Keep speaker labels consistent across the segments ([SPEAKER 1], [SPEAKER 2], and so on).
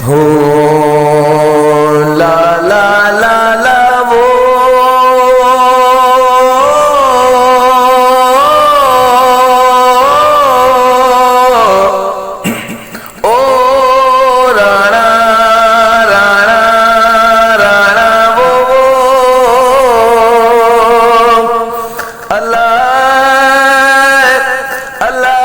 [SPEAKER 1] हो ला ला ला ला वो ओ राणा राणा राणा वो अल्लाह अल्लाह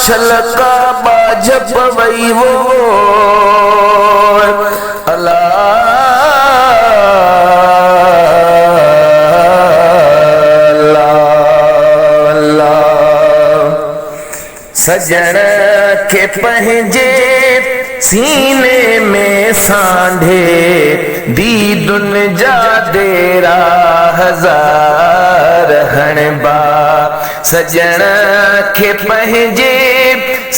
[SPEAKER 1] छलका बाजप वही वो अल्लाह अल्लाह सजण के पंहिंजे सीने में सांढे दीदुन जा डेरा हजार हणबा सजण के पंहिंजे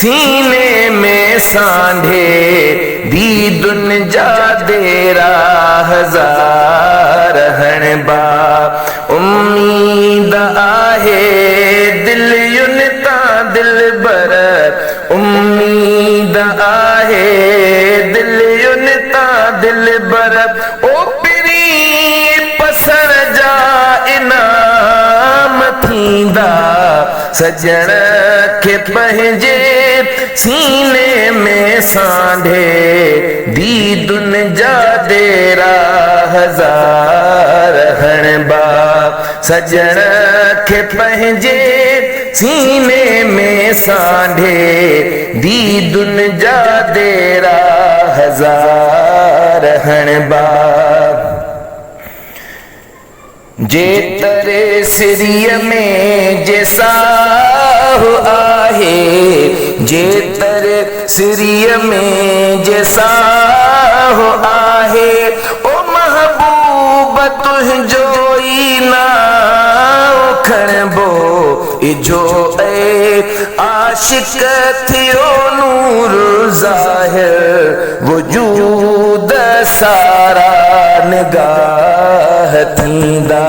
[SPEAKER 1] सीने में सांढे दीदुन जा डेरा हजार हणबा उम्मीद आहे दिलयुन ता दिलबर उम्मीद आहे दिलयुन ता दिलबर ओ पिरी पसर जा इनाम थींदा सजण के पंहिंजे सीने में सांढे दीदुन जा डेरा हजार हणबा सजण के पंहिंजे सीने में सांढे दीदुन जा डेरा हजार हणबा जे तरे सिरिय में जैसाह आहे जे तरे सिरिय में जैसाह आहे ओ महबूब तुझो ई ना खणबो इजो ए आशिक थियो नूर ज़ाहिर वजूद सारा निगाह थींदा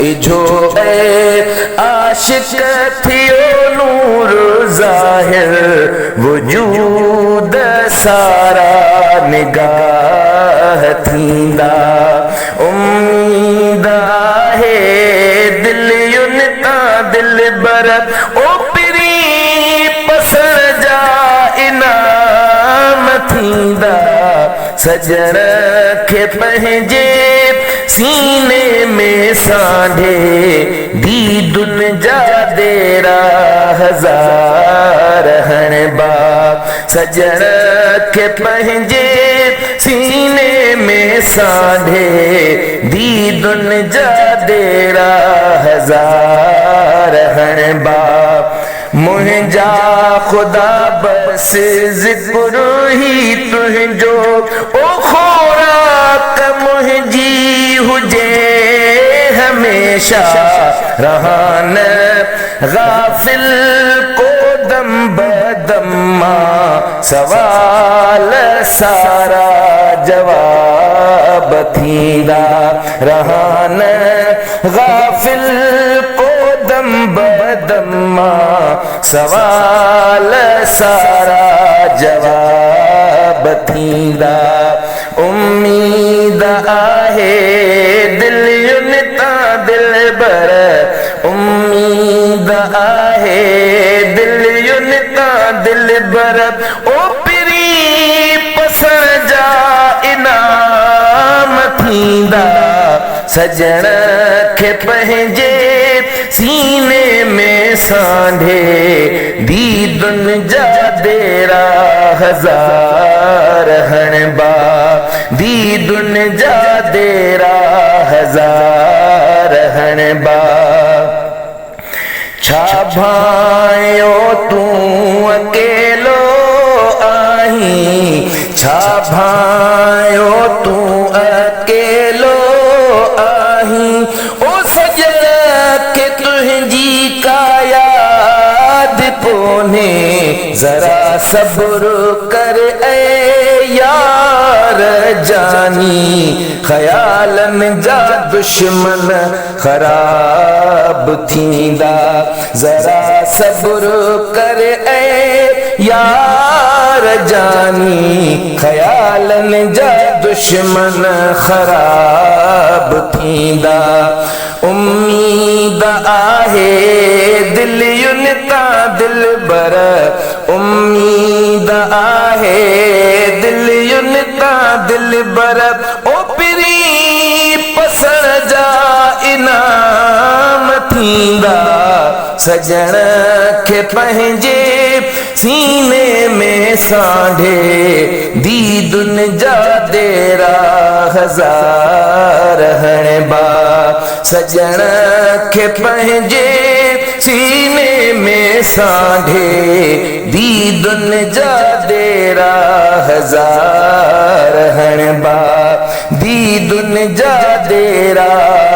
[SPEAKER 1] इजो ए आशिक थियो नूर ज़ाहिर वजूद सारा निगाह थींदा उम्मीद आहे दिलयुन ता दिलबर ओ पिरी पसर जा इनाम थींदा सजण के पंहिंजे सीने में सांढे दीदुन जा डेरा हजार हणबा सजण के पंहिंजे सीने में सांढे दीदुन जा डेरा हजार हणबा मुंहिंजा खुदा बस ज़िक्र ही तुझो ओ खोराक मुंहिंजी हुजे हमेशा रहान गाफिल को दम बदम सवाल सारा जवाब थींदा रहान गाफिल को दम बदम सवाल सारा जवाब थींदा उम्मीद आहे दिलयुन ता दिलबर उम्मीद आहे दिलयुन ता दिलबर ओ पिरी पसर जा इनाम थींदा सजण के पंहिंजे सीने में सांढे दीदुन जा डेरा हजार हणबा दीदुन जा डेरा हजार हणबा छा भायो तू अकेलो आहीं छा भायो तू अकेलो आहीं ओ सजण के तुझी का याद पोने जरा सब्र कर ए यार जानी ख्यालन जा दुश्मन खराब थींदा। जरा सब्र कर ए यार जानी ख्यालन जा दुश्मन खराब थींदा। उम्मीद आहे दिल युनता दिल बर, उम्मीद आहे दिल युनता दिल बर, ओ पिरी पसण जा इनाम थींदा। सजण खे पंहिंजे सीने में सांढे दीदुन जा देरा हज़ार हण बा। सजण खे पंहिंजे सीने में सांढे दीदुन जा देरा हज़ार हण बा। दीदुन जा देरा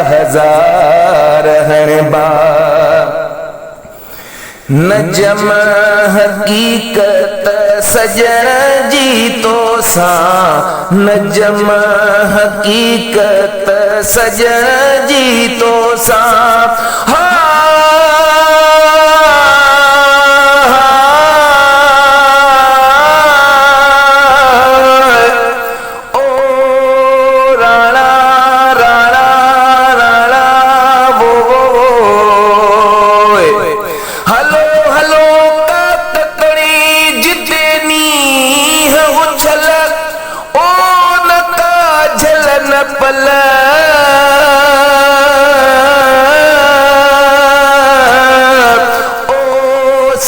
[SPEAKER 1] हज़ार हण बा। नजम हकीकत सजण जी तो सां, नजम हकीकत सजण जी तो सां।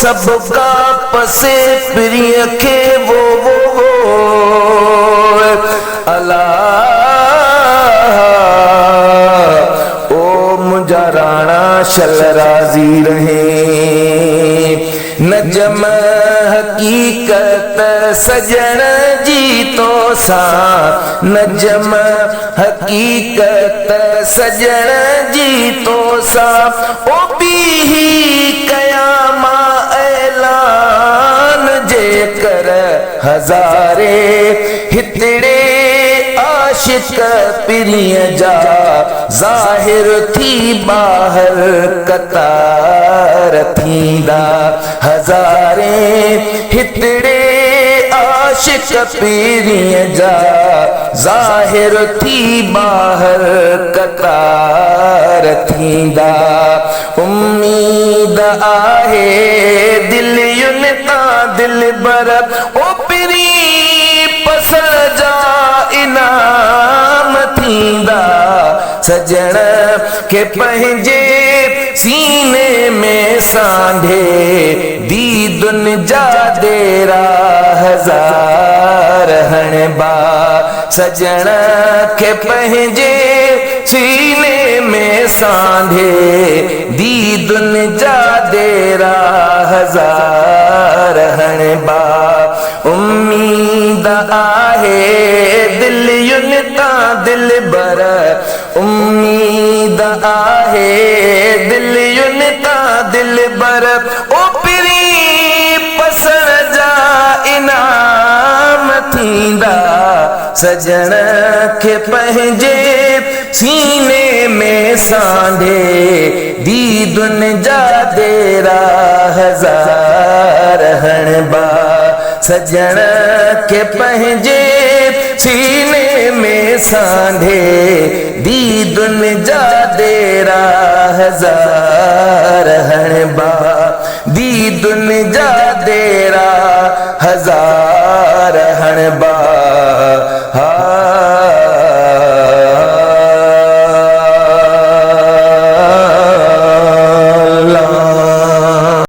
[SPEAKER 1] सबका पसे प्रिय के वो अल्लाह ओ मुझा राणा शल राजी रहे। नजम हकीकत सजण जी तो सां, नजम हकीकत सजण जी तो सां। ओ भी कयामा ऐलान जे कर हज़ारे हितड़े आशिक पिरीअ जा ज़ाहिर थी बाहर कतार थींदा। हज़ारे हितड़े आशिक पिरीअ जा ज़ाहिर थी बाहर कतार थींदा। उम्मीद आहे दिल युनता दिल बर, ओ पिरी पसण जा इनाम थींदा। सजण खे पंहिंजे सीने में सांढे दीदुन जा देरा हज़ार हण बा। सजण खे पंहिंजे सीने में सांढे दीदुन जा देरा हज़ार हण बा। उम्मीद आहे दिल युनता दिल बर, उम्मीद आहे दिल युनता दिल बर, ओ पिरी पसण जा इनाम थींदा। सजण खे पंहिंजे सीने में सांढे दीदुन जा देरा हज़ार हण बा। सजण खे पंहिंजे सीने में सांढे दीदुन जा देरा हज़ार हण बा। दीदुन जा देरा हज़ार हण बा।